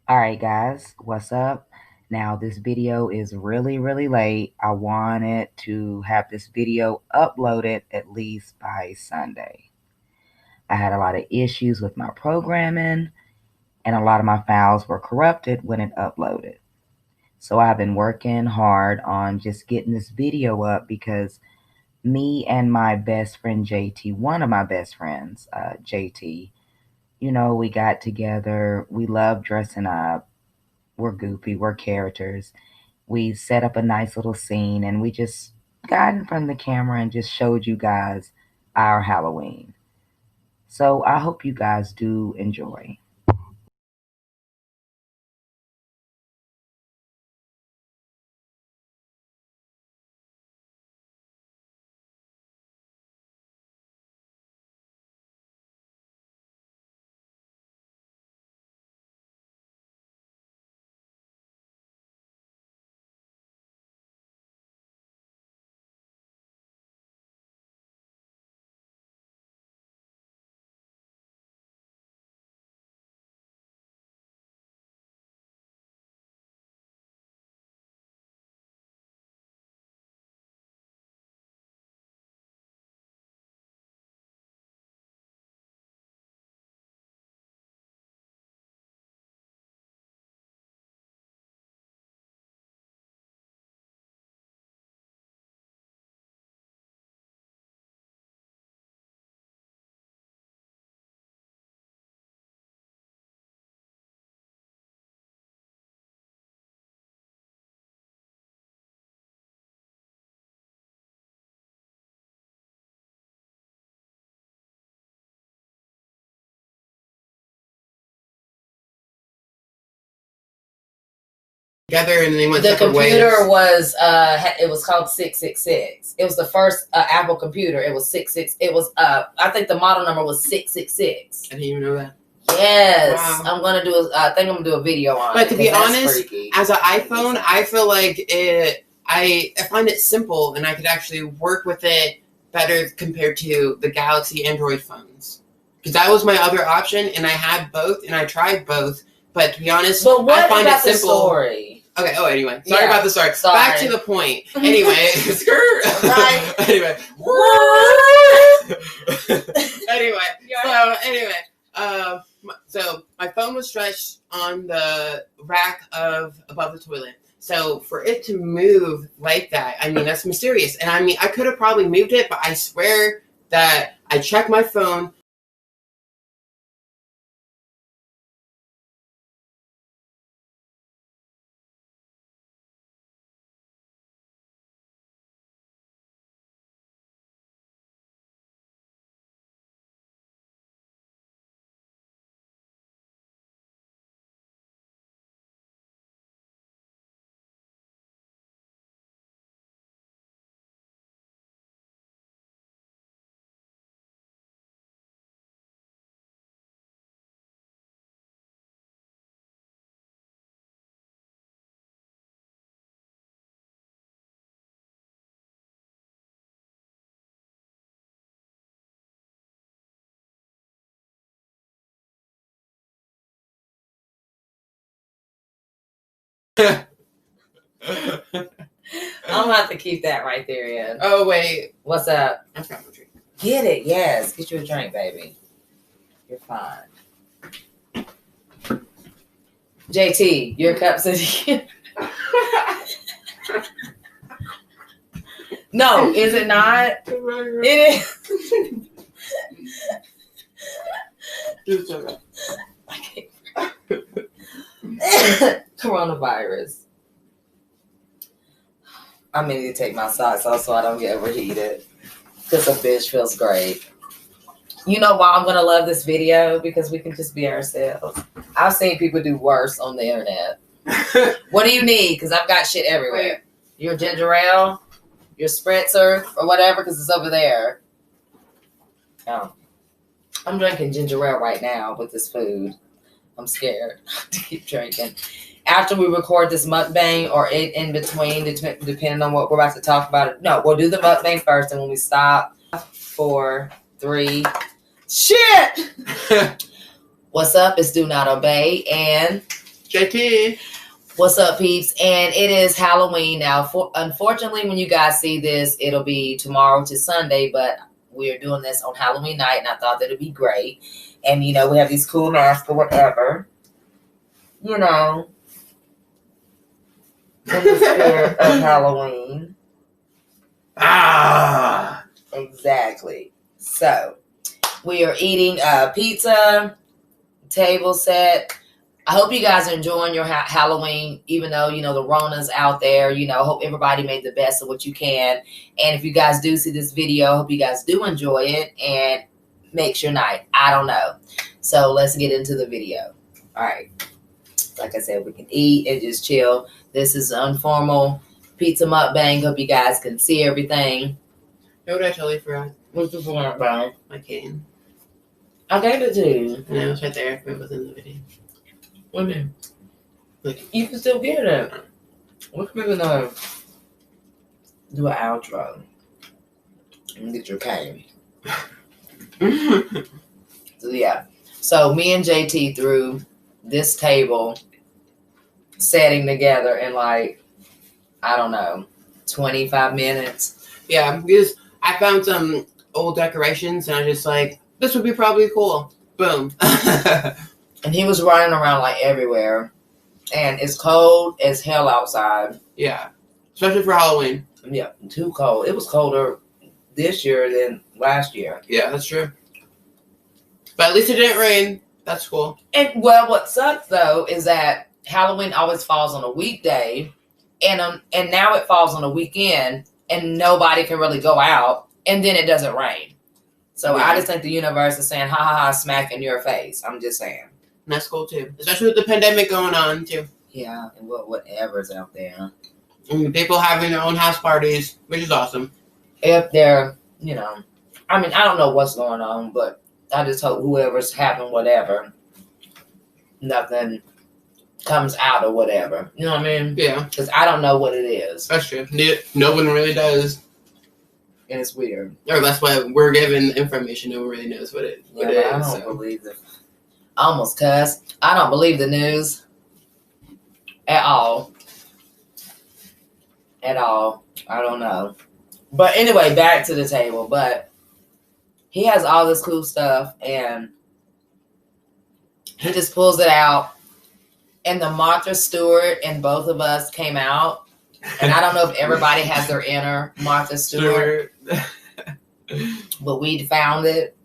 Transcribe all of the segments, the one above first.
All right, guys, what's up? Now, this video is really late. I wanted to have this video uploaded at least by Sunday. I had a lot of issues with my programming, and a lot of my files were corrupted when it uploaded. So I've been working hard on just getting this video up because me and my best friend JT, one of my best friends, JT, we got together. We love dressing up. We're goofy. We're characters. We set up a nice little scene and we just got in front of the camera and just showed you guys our Halloween. So I hope you guys do enjoy. Together and they went the separate ways. computer was it was called 666. It was the first Apple computer. It was 66. It was I think the model number was 666. I didn't even know that. Yes. Wow. I'm gonna do I think I'm gonna do a video on it. But to be honest, freaky. as an iPhone, I feel like I find it simple and I could actually work with it better compared to the Galaxy Android phones. Because that was my other option and I had both and I tried both. But to be honest, but what I find about it simple. The story? Okay, anyway. Sorry about the story. Sorry. Back to the point. Anyway, skirt. Right. Anyway. So my phone was stretched on the rack above the toilet. So for it to move like that, I mean, that's mysterious. And I mean, I could have probably moved it, but I swear that I checked my phone. I'm gonna have to keep that right there, Ed. Oh, wait. What's up? I forgot my drink. Get it, yes. Get you a drink, baby. You're fine. JT, your cup's in here. No, is it not? It is. Coronavirus. I need to take my socks off so I don't get overheated. Because a bitch feels great. You know why I'm going to love this video? Because we can just be ourselves. I've seen people do worse on the internet. What do you need? Because I've got shit everywhere. Your ginger ale, your spritzer, or whatever, because it's over there. Oh. I'm drinking ginger ale right now with this food. I'm scared to keep drinking. After we record this mukbang or in between, depending on what we're about to talk about. No, we'll do the mukbang first, and when we stop, 4, 3, shit! What's up? It's Do Not Obey, and JT. What's up, peeps? And it is Halloween now. Unfortunately, when you guys see this, it'll be tomorrow to Sunday, but we're doing this on Halloween night, and I thought that it'd be great. And, you know, we have these cool masks or whatever. You know, in the spirit of Halloween. Ah! Exactly. So, we are eating pizza, table set. I hope you guys are enjoying your Halloween, even though, you know, the Rona's out there. You know, hope everybody made the best of what you can. And if you guys do see this video, hope you guys do enjoy it and makes your night. I don't know. So let's get into the video. All right. Like I said, we can eat and just chill. This is an informal pizza mukbang. Hope you guys can see everything. You know what I totally forgot? What's the point, bro? My cane. I gave it to you. And it was right there. It was in the video. What do you mean? Like, You can still get it. We can even do an outro and get your cane. So yeah. So me and JT threw this table setting together in like, I don't know, 25 minutes. yeah, because I found some old decorations and I just like, this would be probably cool. Boom. And he was running around like everywhere. And it's cold as hell outside. Yeah. Especially for Halloween. Yeah, too cold. It was colder this year than last year. Yeah, that's true. But at least it didn't rain. That's cool. And well, what sucks though is that Halloween always falls on a weekday, and now it falls on a weekend, and nobody can really go out, and then it doesn't rain. So Yeah. I just think the universe is saying, "Ha ha ha, smack in your face." I'm just saying. And that's cool too. Especially with the pandemic going on too. Yeah, and whatever's out there. And people having their own house parties, which is awesome. If they're, you know, I mean, I don't know what's going on, but I just hope whoever's having whatever, nothing comes out or whatever. You know what I mean? Yeah, Because I don't know what it is. that's true. No one really does. And it's weird. Or that's why we're given information. No one really knows what it Yeah, is. but I don't So. believe it. I almost cussed. I don't believe the news at all. At all. I don't know. But anyway, back to the table. But he has all this cool stuff, and he just pulls it out. And the Martha Stewart and both of us came out. And I don't know if everybody has their inner Martha Stewart, but we found it.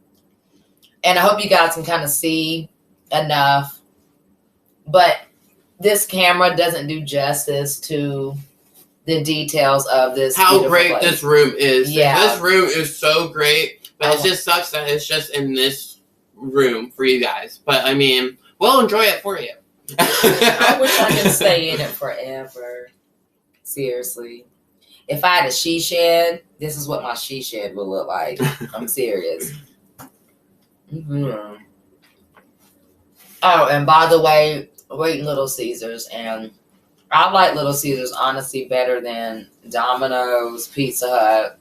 And I hope you guys can kind of see enough. But this camera doesn't do justice to the details of this. How great place. this room is. Yeah. This room is so great. But it Oh. just sucks that it's just in this room for you guys. But I mean, we'll enjoy it for you. I wish I could stay in it forever. Seriously. If I had a she shed, this is what my she shed would look like. I'm serious. Mm-hmm. Oh, and by the way, we're eating Little Caesars, and I like Little Caesars honestly better than Domino's, Pizza Hut,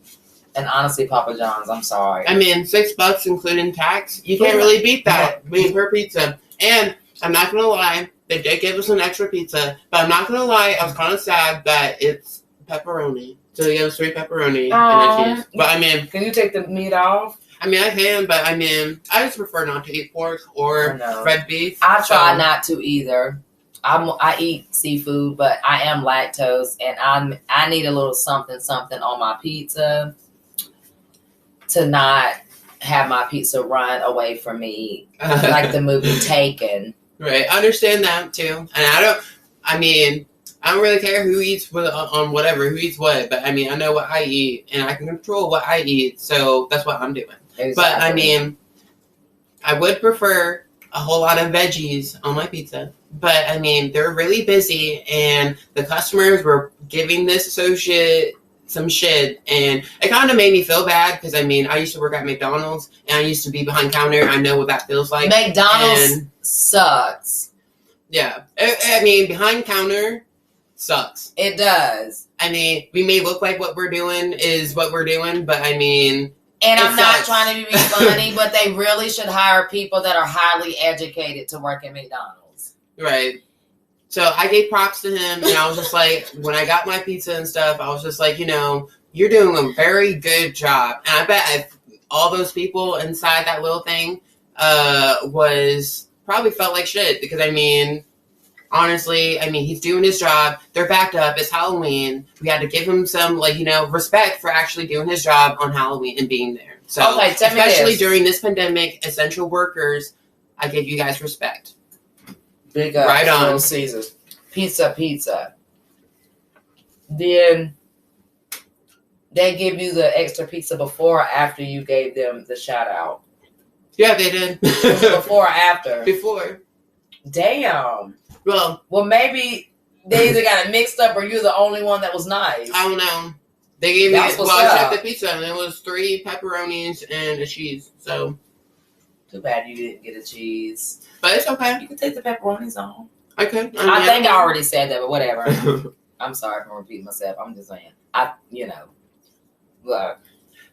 and honestly Papa John's. I'm sorry. I mean, $6 including tax. You can't really beat that. I mean, per pizza. And I'm not gonna lie, they did give us an extra pizza, but I'm not gonna lie, I was kind of sad that it's pepperoni. So they gave us 3 pepperoni and a cheese. But I mean, Can you take the meat off? I can, but I mean, I just prefer not to eat pork or I know. red beef. I try so- not to either. I eat seafood, but I am lactose, and I need a little something on my pizza to not have my pizza run away from me, like the movie Taken. Right, I understand that too, and I don't really care who eats what, on whatever, who eats what, but I mean, I know what I eat, and I can control what I eat, so that's what I'm doing. Exactly. But I mean, I would prefer a whole lot of veggies on my pizza, but I mean, they're really busy, and the customers were giving this associate some shit, and it kind of made me feel bad, because I mean, I used to work at McDonald's, and I used to be behind counter. I know what that feels like. McDonald's And sucks. yeah, I mean, behind counter sucks. It does. I mean, we may look like what we're doing is what we're doing, but I mean, And it I'm not sucks. trying to be funny, but they really should hire people that are highly educated to work at McDonald's. right. So I gave props to him, and I was just like, when I got my pizza and stuff, I was just like, you're doing a very good job. And I bet all those people inside that little thing probably felt like shit because, honestly, he's doing his job. They're backed up. It's Halloween. We had to give him some, respect for actually doing his job on Halloween and being there. So, okay, especially during this pandemic, essential workers, I give you guys respect. Big up. Right on. Little Caesars. Pizza. Then they give you the extra pizza before or after you gave them the shout out? Yeah, they did. Before or after? Before. Damn. Well, maybe they either got it mixed up or you're the only one that was nice. I don't know. They gave me, I checked the pizza and it was 3 pepperonis and a cheese. So. Too bad you didn't get a cheese. But it's okay. You can take the pepperonis on. I could. I think I already said that, but whatever. I'm sorry for repeating myself. I'm just saying. Look.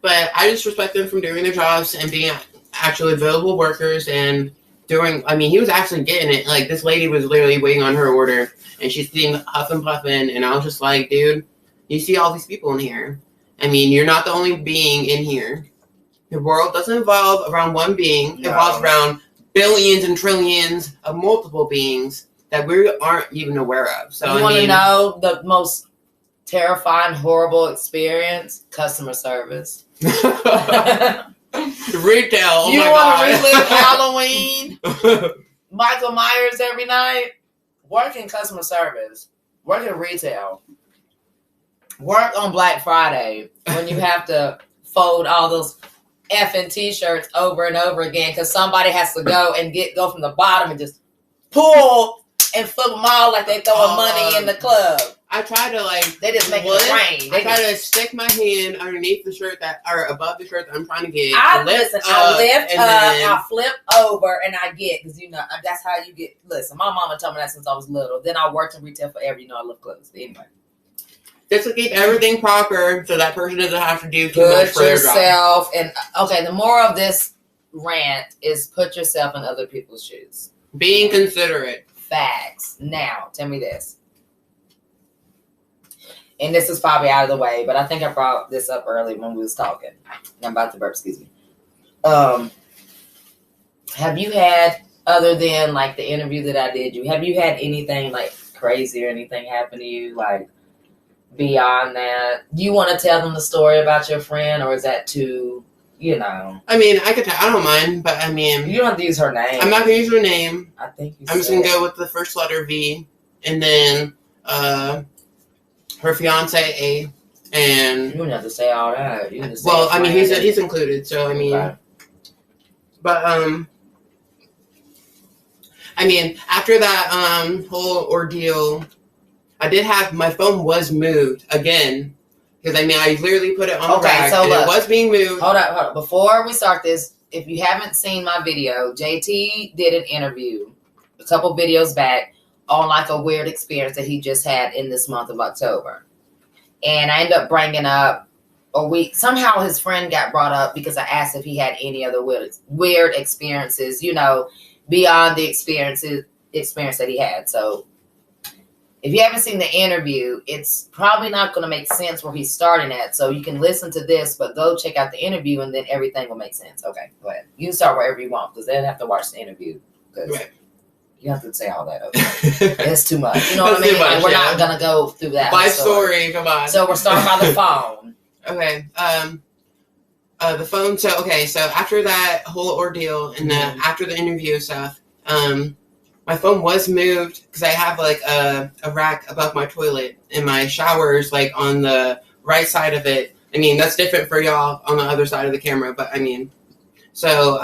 But I just respect them from doing their jobs and being actually available workers and he was actually getting it. Like, this lady was literally waiting on her order and she's sitting huff and puffing, and I was just like, dude, you see all these people in here. You're not the only being in here. The world doesn't evolve around one being. It evolves around billions and trillions of multiple beings that we aren't even aware of. So you want to know the most terrifying, horrible experience? Customer service. Retail. Oh you want to relive Halloween? Michael Myers every night? Work in customer service. Work in retail. Work on Black Friday when you have to fold all those effing t-shirts over and over again because somebody has to go and go from the bottom and just pull and flip them all like they throwing money in the club. I try to they just make it rain. I try to stick my hand underneath the shirt or above the shirt that I'm trying to get. I lift up, I flip over, and I get, because that's how you get. Listen, my mama told me that since I was little. Then I worked in retail forever. I love clothes. But anyway. Just to keep everything proper so that person doesn't have to do too much for their job. Put yourself in. Okay, the moral of this rant is put yourself in other people's shoes. Being considerate. Facts. Now, tell me this. And this is probably out of the way, but I think I brought this up early when we was talking. I'm about to burp, excuse me. Have you had, other than the interview that I did have you had anything crazy or anything happen to you beyond that? Do you want to tell them the story about your friend, or is that too, I could tell. I don't mind, but you don't have to use her name. I'm not going to use her name. I think I'm just going to go with the first letter V, and then, her fiance A, and you don't have to say all that. You just he's included. So okay. But after that whole ordeal, I did have my phone was moved again because I literally put it on the rack, so look, it was being moved. Hold up. Before we start this, if you haven't seen my video, JT did an interview a couple videos back on a weird experience that he just had in this month of October. And I ended up bringing up somehow his friend got brought up because I asked if he had any other weird experiences, beyond the experience that he had. So if you haven't seen the interview, it's probably not going to make sense where he's starting at. So you can listen to this, but go check out the interview and then everything will make sense. Okay, go ahead. You can start wherever you want because they don't have to watch the interview. Right. You have to say all that. Okay. It's too much. You know what I mean? Much, we're not going to go through that. My story, come on. So we're starting by the phone. Okay. The phone. So after that whole ordeal and after the interview stuff, my phone was moved because I have a rack above my toilet and my shower's on the right side of it. That's different for y'all on the other side of the camera, but So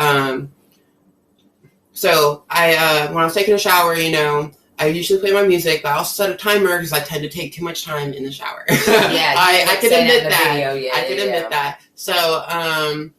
I, when I was taking a shower, I usually play my music, but I also set a timer because I tend to take too much time in the shower. Yeah, I can admit that. I can admit that. So, I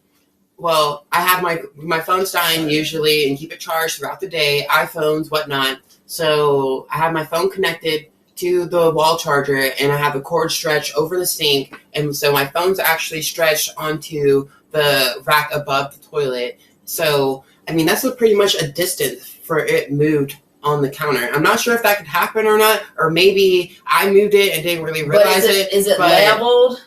have my phone's dying usually and keep it charged throughout the day, iPhones, whatnot. So I have my phone connected to the wall charger and I have the cord stretched over the sink. And so my phone's actually stretched onto the rack above the toilet. So, that's pretty much a distance for it moved on the counter. I'm not sure if that could happen or not, or maybe I moved it and didn't really realize it. Is it leveled?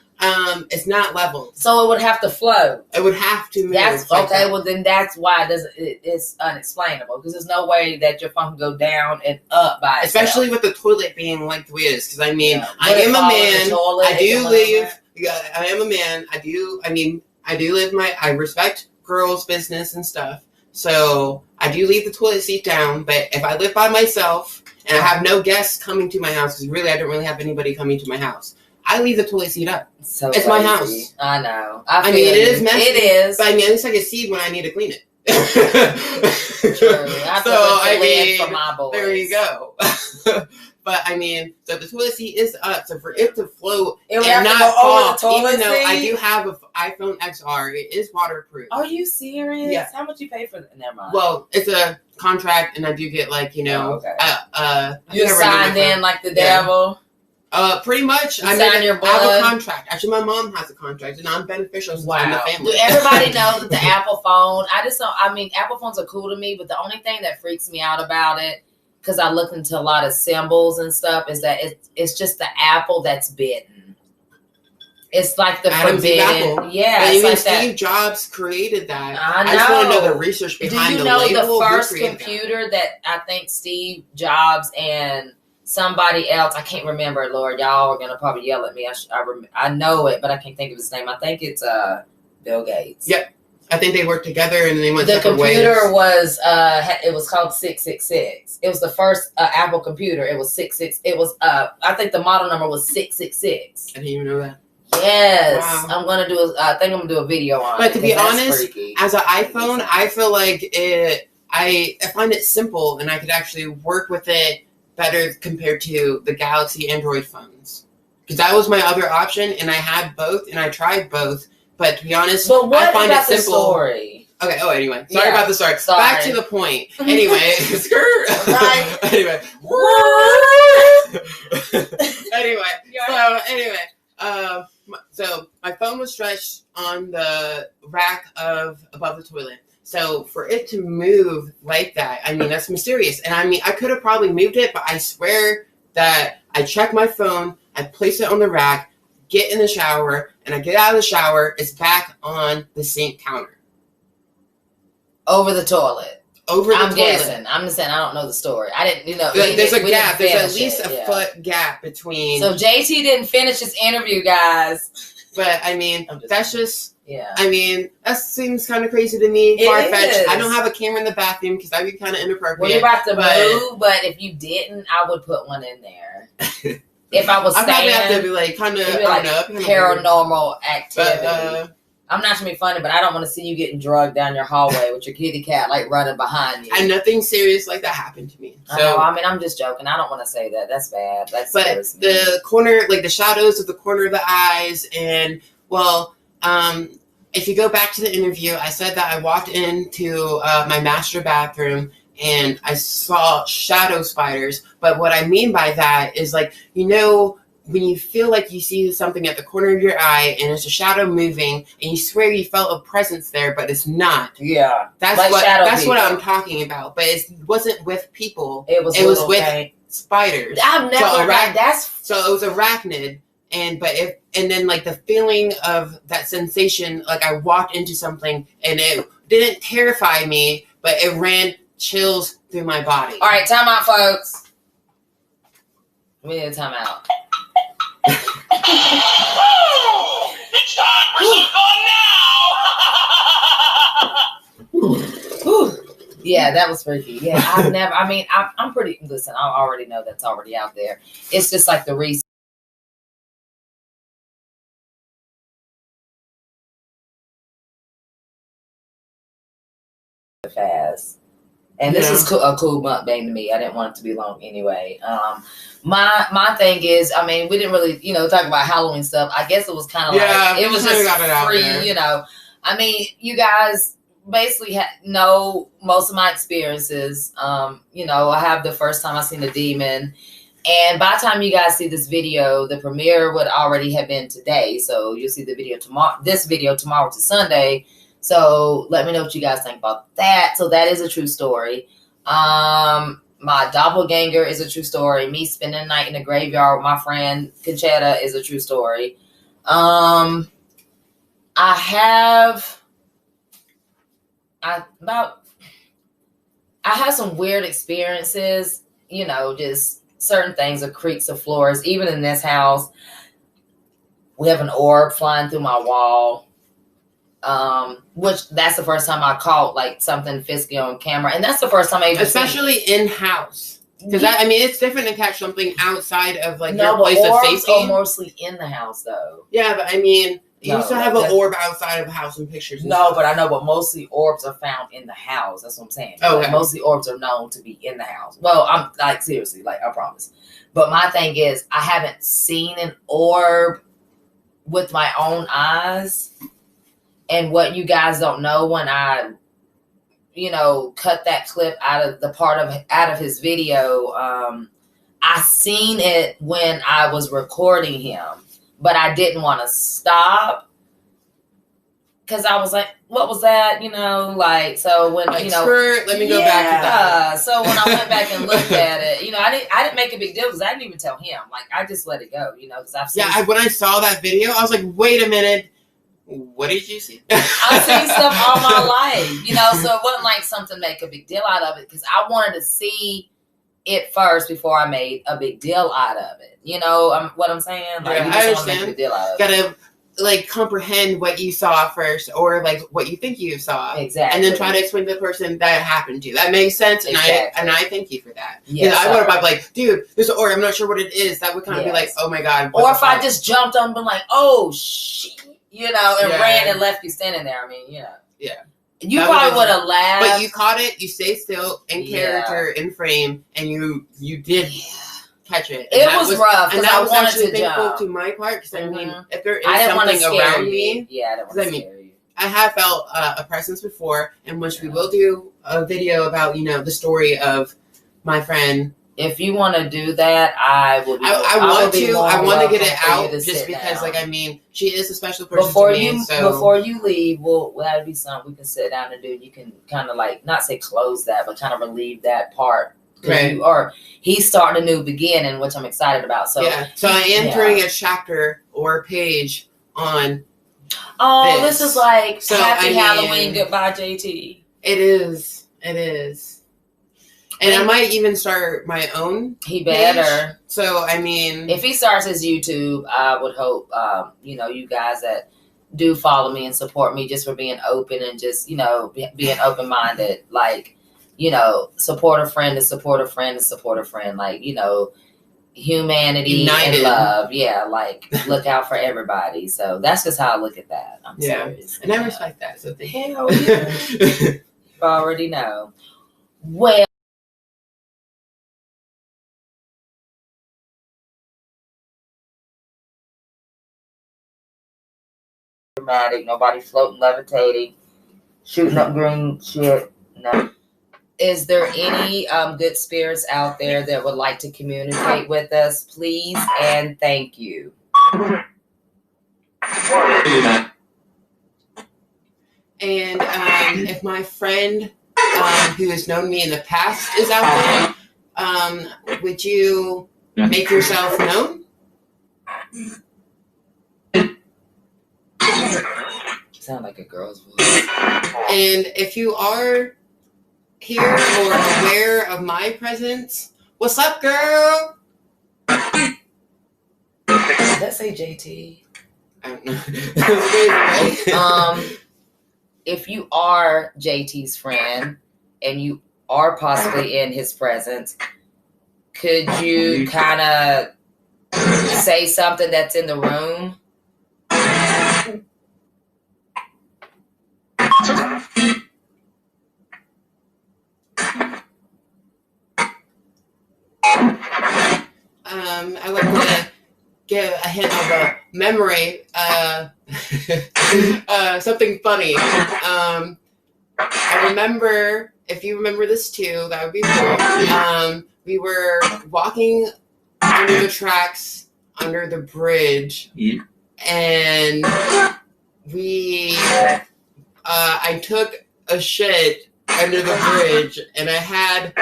It's not leveled, so it would have to float. It would have to move. That's okay. Well, then that's why it's unexplainable, because there's no way that your phone can go down and up by itself. Especially with the toilet being like the way it is. Because I mean, Yeah. I am a man. Toilet, I do live. Yeah, I am a man. I do. I mean, I do live my. I respect girls' business and stuff. So I do leave the toilet seat down. But if I live by myself and I have no guests coming to my house, because really I don't really have anybody coming to my house, I leave the toilet seat up. So it's crazy. my house. I know. I mean, it is messy. It is. But I mean, at least I can see when I need to clean it. True. I So I mean, for my boys. there you go. But I mean, so the toilet seat is up. So for it to float It would and have not to go over the fall, toilet even though I seat? do have an iPhone XR, it is waterproof. Are you serious? Yeah. How much you pay for that? Never mind. Well, it's a contract, and I do get like okay. you You're signed in like the devil. Pretty much. You sign your I have blood. a contract. Actually, my mom has a contract, and I'm beneficial in the family. Do everybody know that the Apple phone? I just don't. I mean, Apple phones are cool to me, but the only thing that freaks me out about it, because I look into a lot of symbols and stuff, is that it's just the apple that's bitten. It's like the Adam's forbidden. apple. Yeah, And it's even like Steve that. Jobs created that. I just want to know know. the research Do behind you the know label. the Who first created computer that I think Steve Jobs and somebody else, I can't remember, Lord, y'all are gonna probably yell at me. I know it, but I can't think of his name. I think it's Bill Gates. Yep. I think they worked together and then they went The separate computer ways. was it was called 666. It was the first Apple computer. It was 66. It was I think the model number was 666. I didn't even know that. Yes, Wow. I'm gonna do. I think I'm gonna do a video on it. But to be 'cause that's honest, freaky. as an iPhone, I feel like I find it simple and I could actually work with it better compared to the Galaxy Android phones. Because that was my other option, and I had both, and I tried both. But to be honest, But what I find about it the simple. story? Okay. Oh, anyway, sorry Yeah. about the start. Sorry. Back to the point. Anyway, skirt. Right. Anyway. So my phone was stretched on the rack above the toilet. So for it to move like that, I mean, that's mysterious. And I mean, I could have probably moved it, but I swear that I check my phone, I place it on the rack, get in the shower, and I get out of the shower, it's back on the sink counter. Over the toilet. Over the I'm toilet. guessing. I'm just saying I don't know the story. I didn't, There's a gap. There's at finish least it, a yeah. foot gap between. So JT didn't finish his interview, guys. But I mean, I'm just- that's just. Yeah. I mean, that seems kind of crazy to me. It Far-fetched. is. I don't have a camera in the bathroom because that'd be kind of inappropriate. Well, you're about to but move, but if you didn't, I would put one in there. If I was I probably have to staying, be like kind of it'd be like paranormal activity. But I'm not trying to be funny, but I don't want to see you getting drugged down your hallway with your kitty cat like running behind you. and nothing serious like that happened to me. I know, So, I mean, I'm just joking. I don't want to say that. That's bad. That's but the corner, like the shadows of the corner of the eyes, and if you go back to the interview, I said that I walked into my master bathroom and I saw shadow spiders. But what I mean by that is like, when you feel like you see something at the corner of your eye and it's a shadow moving and you swear you felt a presence there, but it's not. Yeah. That's Like shadow what people. I'm talking about. But it wasn't with people. It was with thing. spiders. I've never So that's So it was arachnid, and then like the feeling of that sensation, like I walked into something and it didn't terrify me, but it ran chills through my body. all right. Time out, folks. We need a time out. It's time for some fun now! Whew. Yeah, that was freaky. Yeah, I've never. I mean, I'm pretty. Listen, I already know that's already out there. It's just like the research. Fast. And this is a cool mukbang to me. I didn't want it to be long anyway. My thing is, I mean, we didn't really, talk about Halloween stuff. I guess it was kind of like it was kinda just got it out free, there. I mean, you guys basically know most of my experiences. I have the first time I seen the demon, and by the time you guys see this video, the premiere would already have been today. So you'll see the video tomorrow. This video tomorrow to Sunday. So let me know what you guys think about that. So that is a true story. My doppelganger is a true story. Me spending the night in the graveyard with my friend Conchetta is a true story. I have some weird experiences, you know, just certain things of creaks of floors. Even in this house, we have an orb flying through my wall. Which that's the first time I caught like something fisky on camera. And that's the first time I even especially in-house. Because I mean, it's different to catch something outside of like no, your place but of orbs safety. are mostly in the house though. Yeah, but I mean, you No, used to like have an that- orb outside of a house in pictures. And No, stuff. but I know, but mostly orbs are found in the house. That's what I'm saying. Okay. Like, mostly orbs are known to be in the house. Well, I'm like seriously, like I promise. But my thing is, I haven't seen an orb with my own eyes. And what you guys don't know, when I, you know, cut that clip out of his video, I seen it when I was recording him, but I didn't want to stop because I was like, "What was that?" You know, like so when you know. Expert, let me go back to that. So when I went back and looked at it, you know, I didn't make a big deal because I didn't even tell him. Like I just let it go, you know, because I've seen. Yeah, when I saw that video, I was like, wait a minute. What did you see? I've seen stuff all my life, you know, so it wasn't like something to make a big deal out of it because I wanted to see it first before I made a big deal out of it. You know what I'm saying? Like, Yeah, you I just want to make a understand. big deal out of it. Gotta like comprehend what you saw first, or like what you think you saw, Exactly. and then try to explain to the person that it happened to. That makes sense, and Exactly. I thank you for that. Yes, Because I would have sir. been like, dude, there's an orb. I'm not sure what it is. That would kind of be like, Yes. oh my god. Or if I just jumped up and been like, oh shit, you know, and Yeah. ran and left you standing there. I mean, you know. Yeah. You That probably was- would have laughed. But you caught it. You stayed still in Yeah. character, in frame, and you did Yeah. catch it. It And that was rough and because that I was wanted actually to thankful jump. to my part, because I mean, Mhm. if there is I didn't want to something scare around you. me, Yeah, I didn't want to I mean, scare you. I have felt a presence before, and which we will do a video about, you know, the story of my friend. If you want to do that, I will. Be, I will want be to. more I want to get welcome it for you out to just sit because, down. like, I mean, she is a special person before to me. you So before you leave, that'd be something we can sit down and do. You can kind of like not say close that, but kind of relieve that part. 'Cause Right. he's starting a new beginning, which I'm excited about. So yeah. So I am yeah. turning a chapter or a page on. oh, this. this is like So, Happy I mean- Halloween, goodbye JT. It is. It is. And I might even start my own. He better. So I mean, If he starts his YouTube, I would hope, you know, you guys that do follow me and support me just for being open and just, you know, being open-minded. Like, you know, support a friend is support a friend is support a friend. Like, you know, humanity United. and love. Yeah, like, look out for everybody. So that's just how I look at that. I'm Yeah. serious. and I Yeah. respect that. So thank Hell yeah. you. You already know. Well, dramatic, nobody floating, levitating, shooting up green shit. No. Is there any good spirits out there that would like to communicate with us? Please and thank you. And if my friend who has known me in the past is out there, would you make yourself known? Sound like a girl's voice. And if you are here or aware of my presence, what's up, girl? Did that say JT? I don't know. That was weird, right? If you are JT's friend and you are possibly in his presence, could you kind of say something that's in the room? I like to give a hint of a memory. Something funny. I remember, if you remember this too, that would be cool. We were walking under the tracks, under the bridge, and I took a shit under the bridge, and I had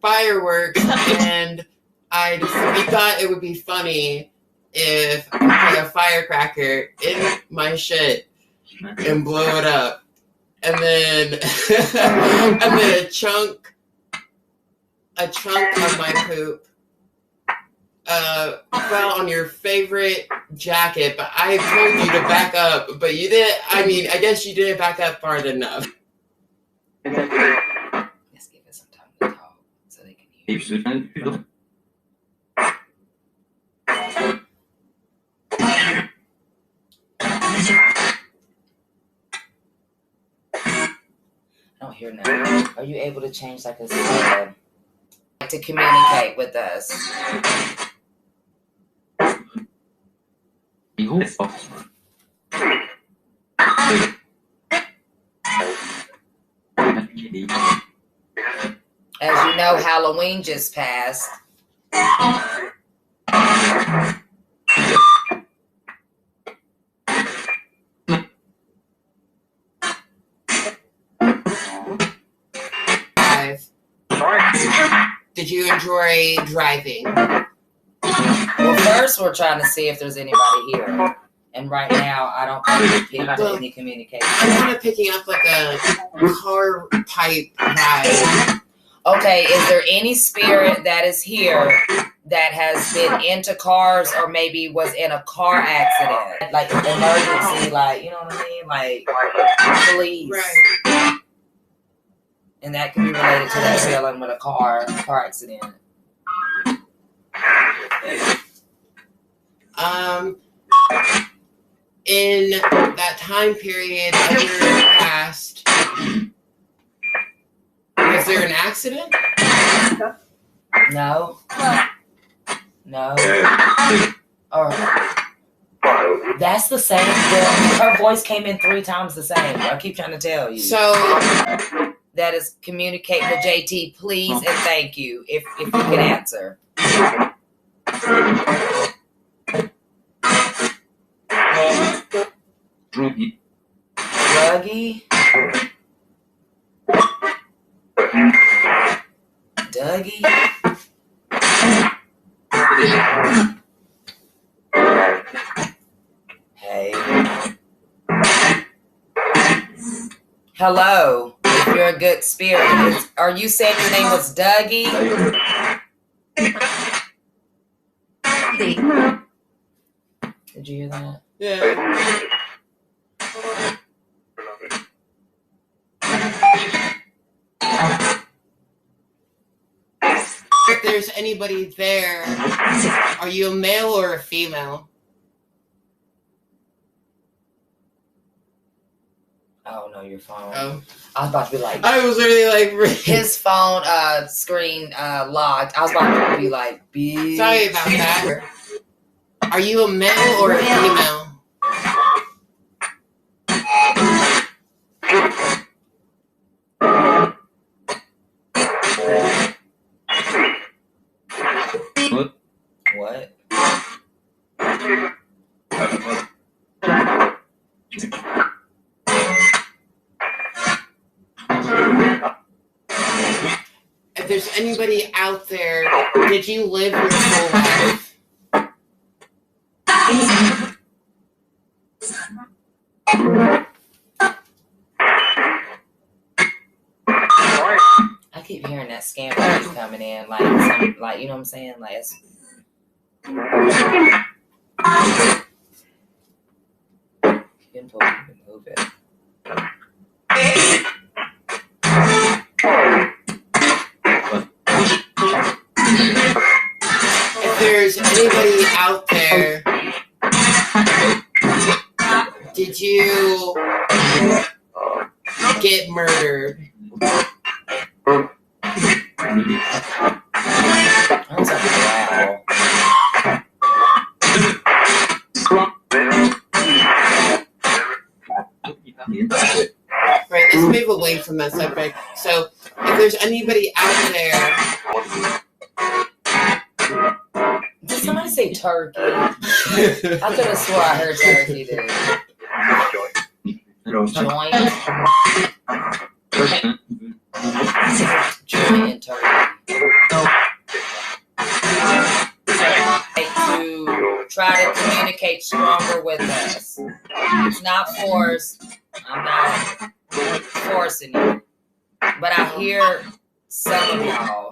fireworks, and we thought it would be funny if I put a firecracker in my shit and blow it up, and then a chunk of my poop fell on your favorite jacket, but I told you to back up, but you didn't. I mean, I guess you didn't back up far enough. Let's give it some time to talk so they can hear. I don't hear nothing. Are you able to change like a to communicate with us? As you know, Halloween just passed. Did you enjoy driving? Well, first we're trying to see if there's anybody here. And right now, I don't think we picked up any communication. I'm kind of picking up like a car pipe vibe. Okay, is there any spirit that is here that has been into cars or maybe was in a car accident? Like emergency, like, you know what I mean? Like police. Right. And that can be related to that feeling with a car accident. In that time period of your past, was there an accident? No. No. Or that's the same. Her voice came in 3 times the same. I keep trying to tell you. So that is communicate with JT, please, and thank you. If you can answer. Dougie? Dougie? Hey. Hello. If you're a good spirit, are you saying your name was Dougie? Did you hear that? yeah. If there's anybody there, are you a male or a female? Oh no, your phone. Oh. I was about to be like, I was really like his phone screen locked. I was about to be like, bitch. Sorry about that. Are you a male or a female? What? If there's anybody out there, did you live your whole life? I keep hearing that scam voice coming in, like some, like, you know what I'm saying, like it's. You can move it. If there's anybody out there, did you get murdered? That's like wow. Right, let's move away from that subject. So, if there's anybody out there, Did somebody say turkey? I could have swore I heard turkey there. Joint. Joint and turkey. try to communicate stronger with us. It's not forced. I'm not forcing you. But I hear some of y'all.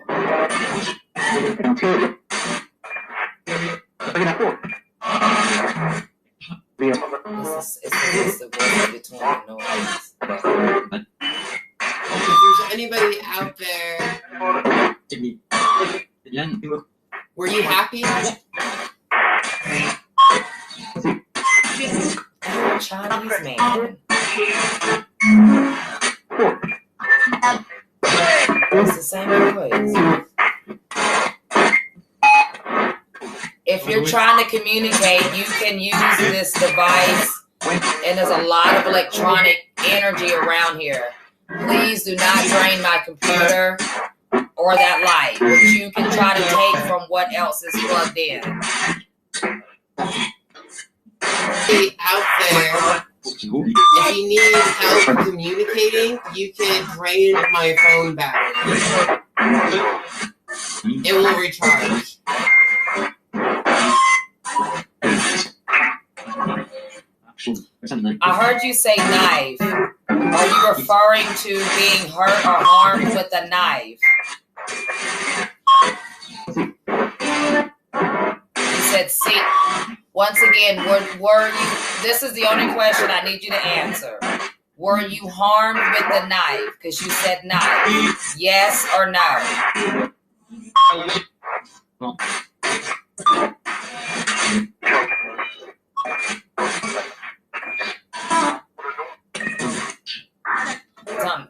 It's the voice between the noise. If there's anybody out there, were you happy? Chinese man. It's the same voice. If you're trying to communicate, you can use this device, and there's a lot of electronic energy around here. Please do not drain my computer or that light, which you can try to take from what else is plugged in. Out there, if you need help communicating, you can drain my phone battery. It will recharge. I heard you say knife. Are you referring to being hurt or harmed with a knife? You said, see, once again, were you, this is the only question I need you to answer. Were you harmed with the knife? Because you said knife. Yes or no?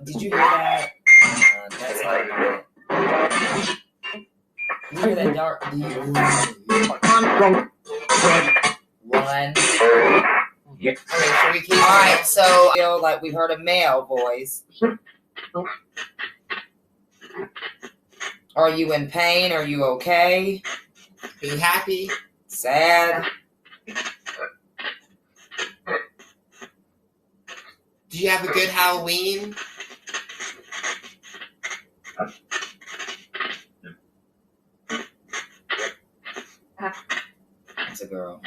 Did you hear that? That's like, you hear that dark? One. Okay, so we keep. All right, so I feel like we heard a male voice. Are you in pain? Are you okay? Are you happy? Sad? Did you have a good Halloween? That's a girl.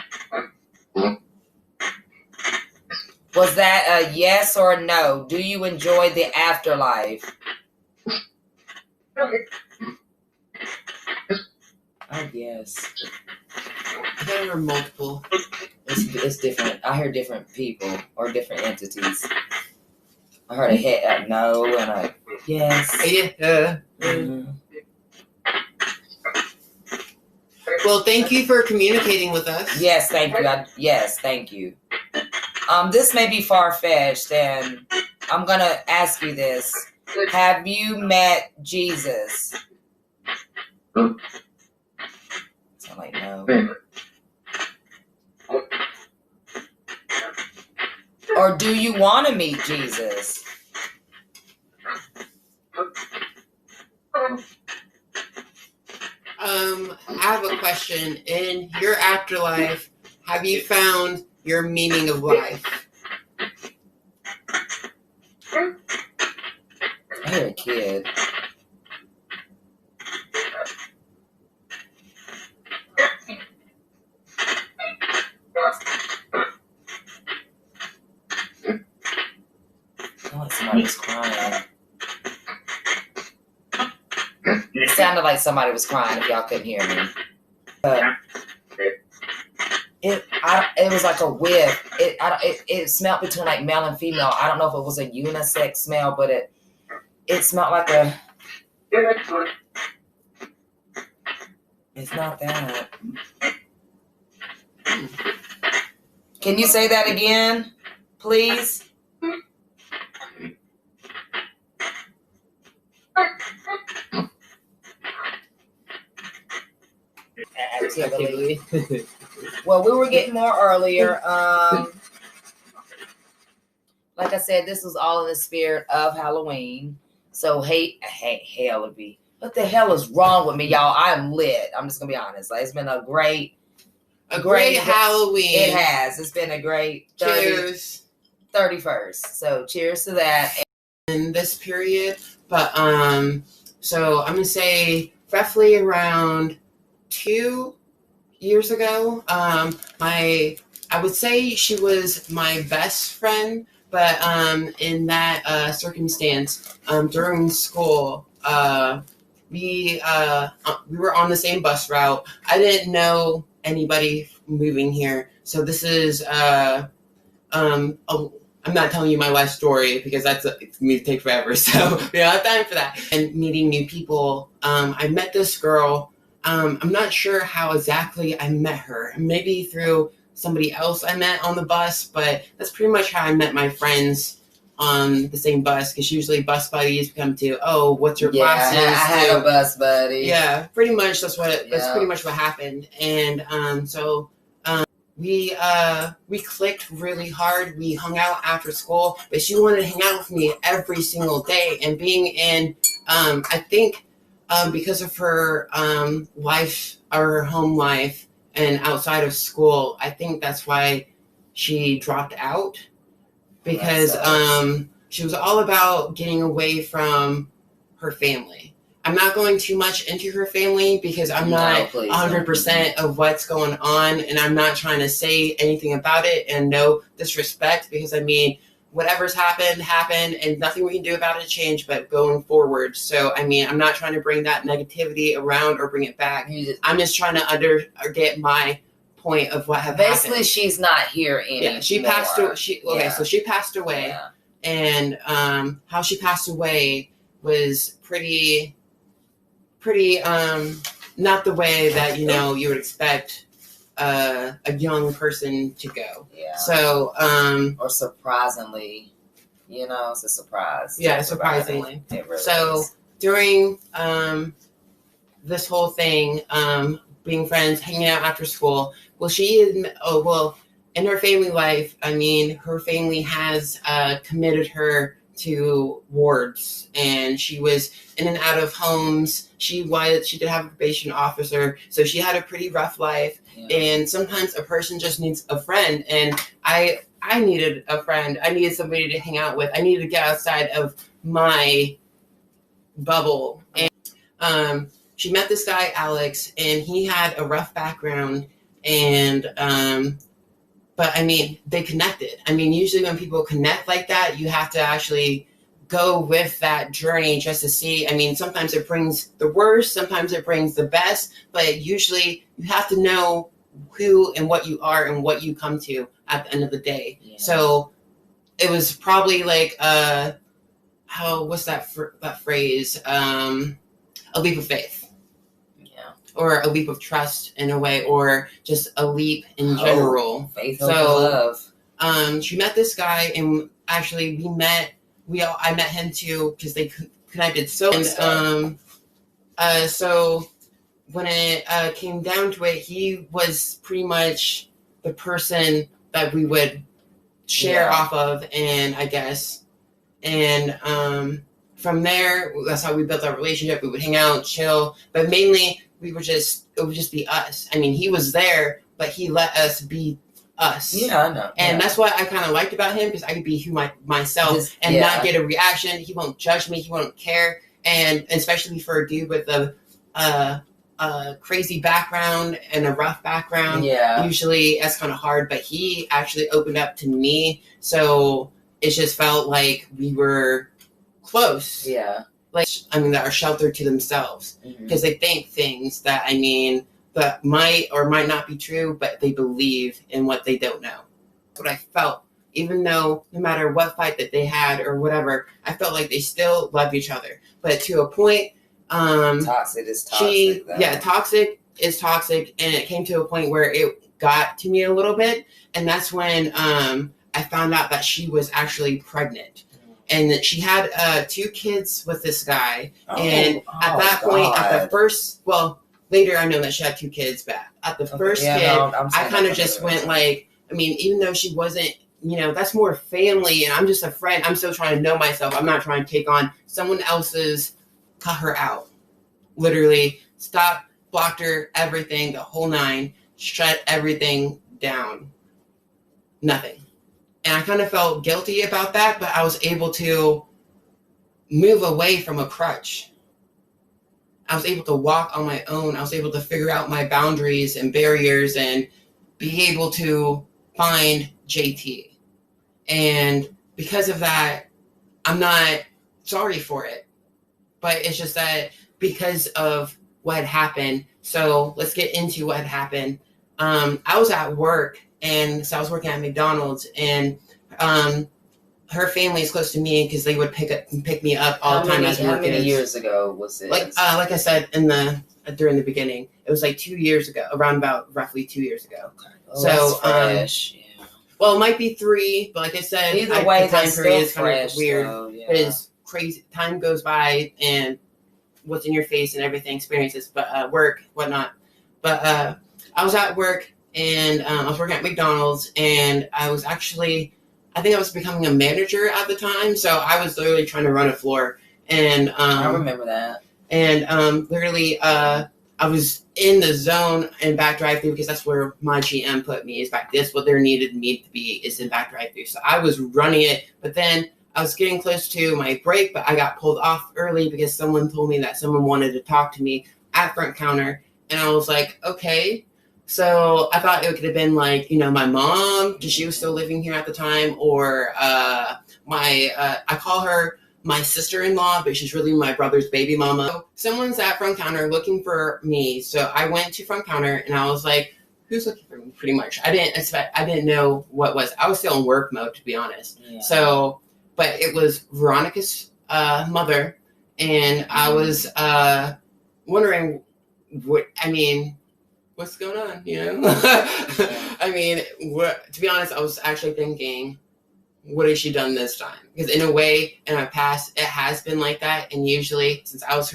Was that a yes or a no? Do you enjoy the afterlife? Oh, yes. There were multiple. It's different. I hear different people or different entities. I heard a no and a yes. Yeah. Mm-hmm. Well, thank you for communicating with us. Yes, thank you. Yes, thank you. This may be far-fetched, and I'm going to ask you this. Have you met Jesus? Sound like no. Or do you want to meet Jesus? I have a question. In your afterlife, have you found your meaning of life? I hear a kid. Oh, somebody was crying. It sounded like somebody was crying if y'all couldn't hear me. It was like a whiff. It smelled between like male and female. I don't know if it was a unisex smell, but it smelled like a. It's not that. Can you say that again, please? Activity. Well, we were getting more earlier. Like I said, this was all in the spirit of Halloween. So hell would be. What the hell is wrong with me, y'all? I'm lit. I'm just gonna be honest. Like, it's been a great Halloween. It has. It's been a great 31st. So cheers to that. In this period, but so I'm gonna say roughly around 2 years ago. I would say she was my best friend, but in that circumstance, during school, we were on the same bus route. I didn't know anybody moving here, so this is I'm not telling you my life story because it's going to take forever. So we don't have time for that. And meeting new people, I met this girl. I'm not sure how exactly I met her. Maybe through somebody else I met on the bus, but that's pretty much how I met my friends on the same bus. Because usually bus buddies come to, oh, what's your classes? I had a bus buddy. Yeah, pretty much that's pretty much what happened. And so. We clicked really hard. We hung out after school, but she wanted to hang out with me every single day. And being in, I think, because of her life or her home life and outside of school, I think that's why she dropped out, because she was all about getting away from her family. I'm not going too much into her family because I'm not 100% of what's going on, and I'm not trying to say anything about it, and no disrespect, because I mean, whatever's happened, and nothing we can do about it change, but going forward. So, I mean, I'm not trying to bring that negativity around or bring it back. I'm just trying to get my point of what happened. Basically, she's not here anymore. Yeah, she passed away. So she passed away, and how she passed away was pretty not the way that you would expect a young person to go. Yeah. So or surprisingly, it's a surprise. Yeah, surprisingly. It really so is. During this whole thing, being friends, hanging out after school, in her family life, I mean, her family has committed her to wards, and she was in and out of homes. She did have a probation officer, so she had a pretty rough life. Yeah. And sometimes a person just needs a friend, and I needed a friend. I needed somebody to hang out with. I needed to get outside of my bubble. And she met this guy, Alex, and he had a rough background, and but I mean, they connected. I mean, usually when people connect like that, you have to actually go with that journey just to see. I mean, sometimes it brings the worst, sometimes it brings the best, but usually you have to know who and what you are and what you come to at the end of the day. Yeah. So it was probably like, what's that phrase? A leap of faith. Or a leap of trust in a way, or just a leap in general. Faith over love. She met this guy, and actually I met him too, because they connected so. And so when it came down to it, he was pretty much the person that we would share off of, and I guess, and from there, that's how we built our relationship. We would hang out, chill, but mainly it would just be us. I mean, he was there, but he let us be us. Yeah, I know. And that's what I kind of liked about him, because I could be myself and not get a reaction. He won't judge me. He won't care. And especially for a dude with a crazy background and a rough background, usually that's kind of hard. But he actually opened up to me, so it just felt like we were close. Yeah. That are sheltered to themselves, because they think things that, I mean, that might or might not be true, but they believe in what they don't know. That's what I felt, even though no matter what fight that they had or whatever, I felt like they still loved each other. But to a point, toxic is toxic. Toxic is toxic, and it came to a point where it got to me a little bit, and that's when I found out that she was actually pregnant. And that she had 2 kids with this guy. At that point, at the first, later I know that she had 2 kids, but at the first kid, I kind of just went like, I mean, even though she wasn't, that's more family, and I'm just a friend. I'm still trying to know myself. I'm not trying to take on someone else's, cut her out. Literally, stopped, blocked her, everything, the whole 9, shut everything down. Nothing. And I kind of felt guilty about that, but I was able to move away from a crutch. I was able to walk on my own. I was able to figure out my boundaries and barriers and be able to find JT. And because of that, I'm not sorry for it. But it's just that because of what had happened. So let's get into what had happened. I was at work, and so I was working at McDonald's, and her family is close to me because they would pick me up all the time as work. How many years ago was it? Like I said during the beginning, it was like 2 years ago, around about roughly 2 years ago. Okay. Oh, So that's fresh. Yeah. well, it might be 3, but like I said, Either way, the time that's period still is kind of fresh. weird. So, yeah. It is crazy. Time goes by, and what's in your face and everything, experiences, but work, whatnot. But I was at work, and I was working at McDonald's, and I was actually, I think I was becoming a manager at the time, so I was literally trying to run a floor, and I remember that. And literally, I was in the zone in back drive-thru because that's where my GM put me. Is back. That's what they needed me to be. Is in back drive-thru. So I was running it, but then I was getting close to my break, but I got pulled off early because someone told me that someone wanted to talk to me at front counter, and I was like, okay. So I thought it could have been like, my mom, because she was still living here at the time, or I call her my sister-in-law, but she's really my brother's baby mama. So someone's at front counter looking for me. So I went to front counter, and I was like, who's looking for me? Pretty much. I didn't know what was. I was still in work mode, to be honest. Yeah. So, but it was Veronica's mother, and I was wondering what's going on, I mean, to be honest, I was actually thinking, what has she done this time? Because in a way, in my past, it has been like that. And usually, since I was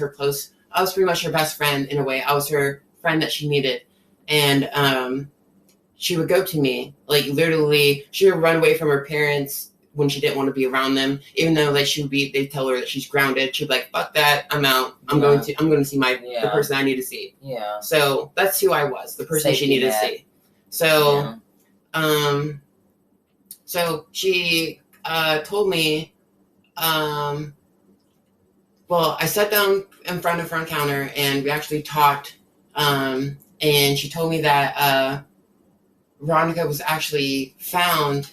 I was pretty much her best friend in a way. I was her friend that she needed. And she would go to me, like literally, she would run away from her parents when she didn't want to be around them, even though like they'd tell her that she's grounded. She'd be like, fuck that, I'm out. I'm going to see the person I need to see. Yeah. So that's who I was, the person she needed to see. So, so she told me, well, I sat down in front of front counter, and we actually talked, and she told me that Veronica was actually found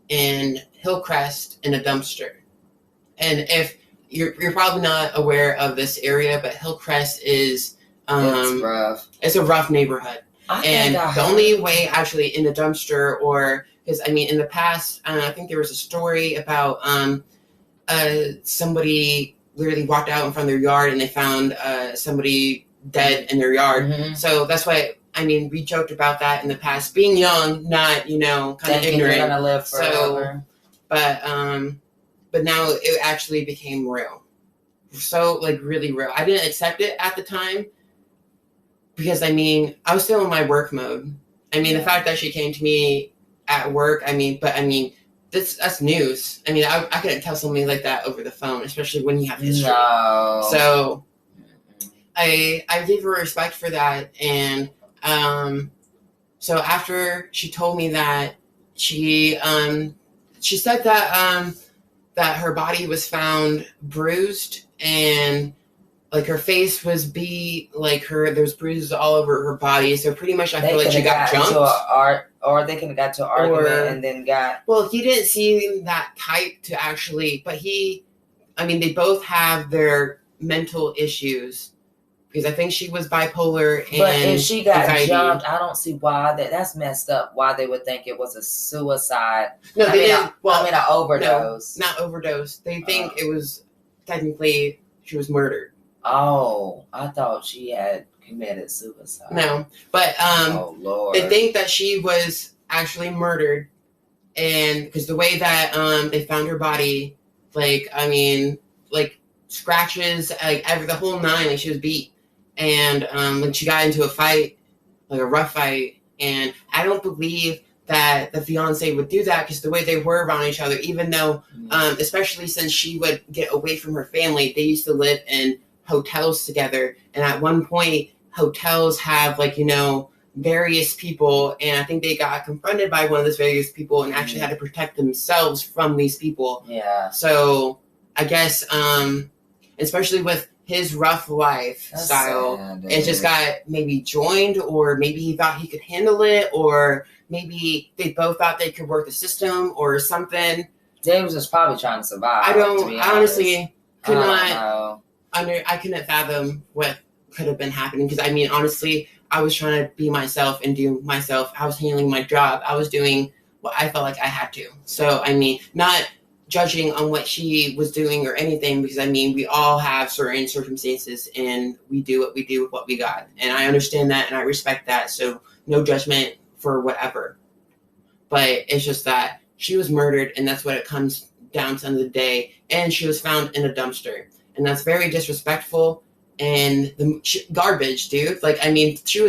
in Hillcrest in a dumpster. And if you're probably not aware of this area, but Hillcrest is it's rough. It's a rough neighborhood. And the only way actually in a dumpster, or because in the past, I think there was a story about somebody literally walked out in front of their yard and they found somebody dead in their yard. Mm-hmm. So that's why we joked about that in the past, being young, not kind of ignorant. You're gonna live forever. So, but now it actually became real. So really real. I didn't accept it at the time because I was still in my work mode. The fact that she came to me at work, that's news. I couldn't tell something like that over the phone, especially when you have history. No. So I gave her respect for that, and so after she told me that, she said that that her body was found bruised, and her face was beat, there's bruises all over her body. So pretty much I feel like she got jumped. Or they could have got to an argument and then got... Well, he didn't seem that type to actually... But they both have their mental issues. Because I think she was bipolar and But if she got anxiety. Jumped, I don't see why that's messed up. Why they would think it was a suicide. No, they didn't. An overdose. No, not overdose. They think it was technically she was murdered. Oh, I thought she had committed suicide. No, but oh Lord, they think that she was actually murdered, and because the way that they found her body, scratches, the whole nine, she was beat, and she got into a fight, a rough fight, and I don't believe that the fiance would do that because the way they were around each other, even though, especially since she would get away from her family, they used to live in hotels together, and at one point hotels have various people, and I think they got confronted by one of those various people and actually had to protect themselves from these people. So I guess especially with his rough lifestyle, sad, it just got maybe joined, or maybe he thought he could handle it, or maybe they both thought they could work the system or something. They was just probably trying to survive. I honestly could not know. I couldn't fathom what could have been happening, because I mean, honestly, I was trying to be myself and do myself. I was handling my job. I was doing what I felt like I had to. So, I mean, not judging on what she was doing or anything, because I mean, we all have certain circumstances and we do what we do with what we got. And I understand that and I respect that. So no judgment for whatever. But it's just that she was murdered, and that's what it comes down to the end of the day. And she was found in a dumpster. And that's very disrespectful and garbage, dude. Like, I mean, she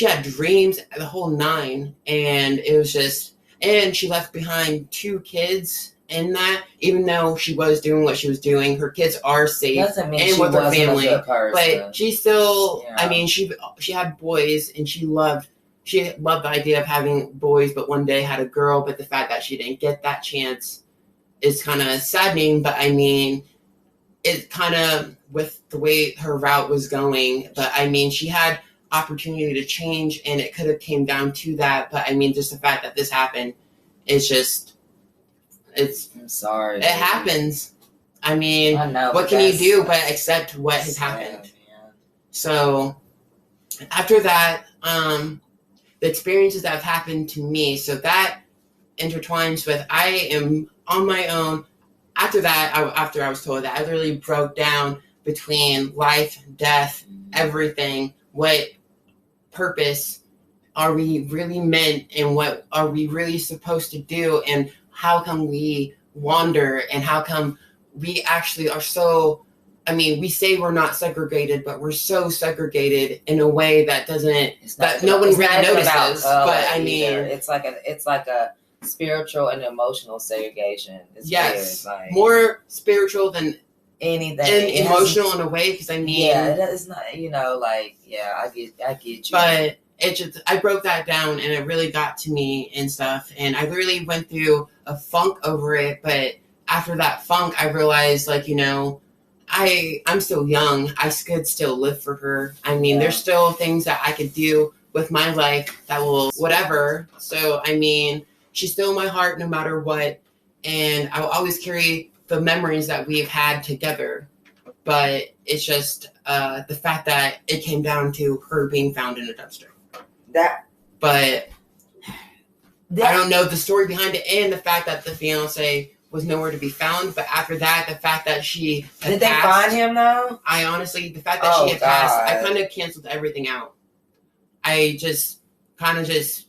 had dreams, the whole nine, and it was just, and she left behind 2 kids in that, even though she was doing what she was doing. Her kids are safe Doesn't mean and she with her wasn't family, a good person. but she still, Yeah. I mean, she had boys, and she loved the idea of having boys, but one day had a girl. But the fact that she didn't get that chance is kind of saddening. But I mean, it kind of, with the way her route was going, but I mean, she had opportunity to change, and it could have came down to that. But I mean, just the fact that this happened, it's just, I'm sorry. It happens. I mean, I know, what can you do but accept what has sad, happened? man. So after that, the experiences that have happened to me, so that intertwines with, I am on my own. After that, after I was told that, I literally broke down between life, death, everything. What purpose are we really meant, and what are we really supposed to do, and how come we wander, and how come we actually are so, I mean, we say we're not segregated, but we're so segregated in a way that no one really notices. But I mean, it's like a spiritual and emotional segregation. It's yes, weird, like, more spiritual than anything, and emotional in a way, because I mean, yeah, it's not, like, yeah, I get you, but it just, I broke that down, and it really got to me and stuff, and I literally went through a funk over it. But after that funk, I realized, like, I'm still young. I could still live for her. I mean, there's still things that I could do with my life that will whatever. So I mean, she's still in my heart no matter what, and I will always carry the memories that we've had together. But it's just the fact that it came down to her being found in a dumpster. But I don't know the story behind it, and the fact that the fiance was nowhere to be found. But after that, the fact that she had did they passed, find him though? I honestly, the fact that she had passed, I kind of canceled everything out. I just kind of just.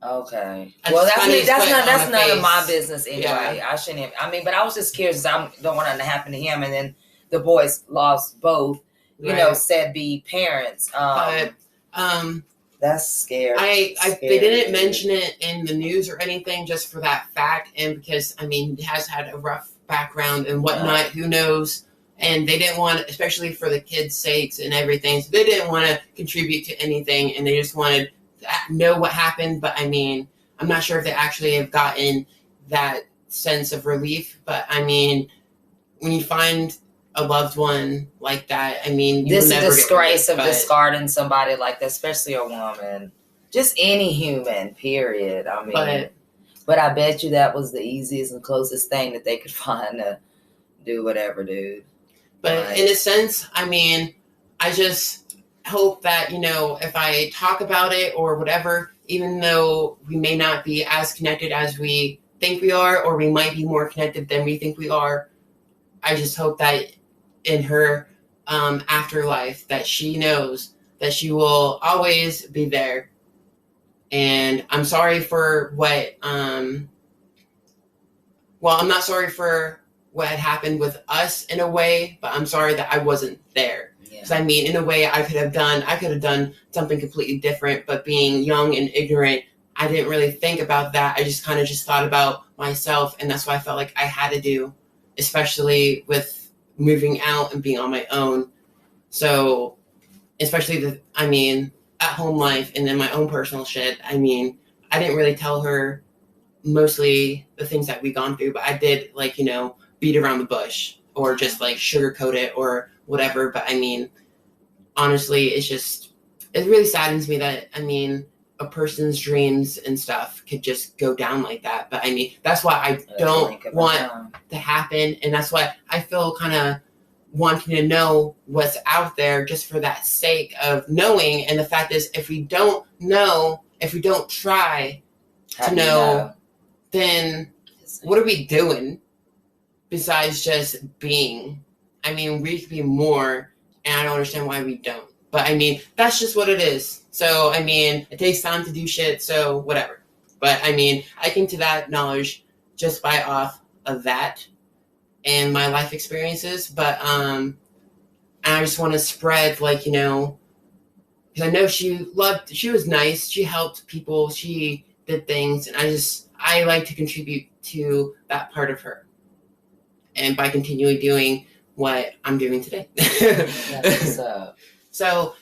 Okay. I Well, just that's kinda just put it on none my of my face. business anyway. Yeah. I shouldn't have. I mean, but I was just curious. I don't want nothing to happen to him, and then the boys lost both. Right. Said be parents. But That's scary. they didn't mention it in the news or anything, just for that fact, and because I mean, he has had a rough background and whatnot. Who knows? And they didn't want, especially for the kids' sakes and everything, so they didn't want to contribute to anything, and they just wanted to know what happened. But I mean, I'm not sure if they actually have gotten that sense of relief. But I mean, when you find a loved one like that, I mean, this is a disgrace of but discarding somebody like that, especially a woman, just any human, period. I mean, but I bet you that was the easiest and closest thing that they could find to do whatever, dude. But in a sense, I mean, I just hope that, if I talk about it or whatever, even though we may not be as connected as we think we are, or we might be more connected than we think we are, I just hope that in her afterlife, that she knows that she will always be there. And I'm sorry for what, I'm not sorry for what had happened with us in a way, but I'm sorry that I wasn't there. Because I mean, in a way, I could have done something completely different, but being young and ignorant, I didn't really think about that. I just kind of just thought about myself, and that's what I felt like I had to do, especially with moving out and being on my own. So, especially at home life and then my own personal shit. I mean, I didn't really tell her mostly the things that we gone through, but I did beat around the bush or just like sugarcoat it or whatever. But I mean, honestly, it really saddens me that, I mean, a person's dreams and stuff could just go down like that. But I mean, that's why I don't want to happen. And that's why I feel kind of wanting to know what's out there just for that sake of knowing. And the fact is, if we don't know, if we don't try to know, then what are we doing besides just being? I mean, we could be more, and I don't understand why we don't. But I mean, that's just what it is. So, I mean, it takes time to do shit, so whatever. But I mean, I came to that knowledge just by off of that and my life experiences. But and I just want to spread, like, you know, because I know she was nice, she helped people, she did things, and I like to contribute to that part of her. And by continually doing what I'm doing today. That's what's up. So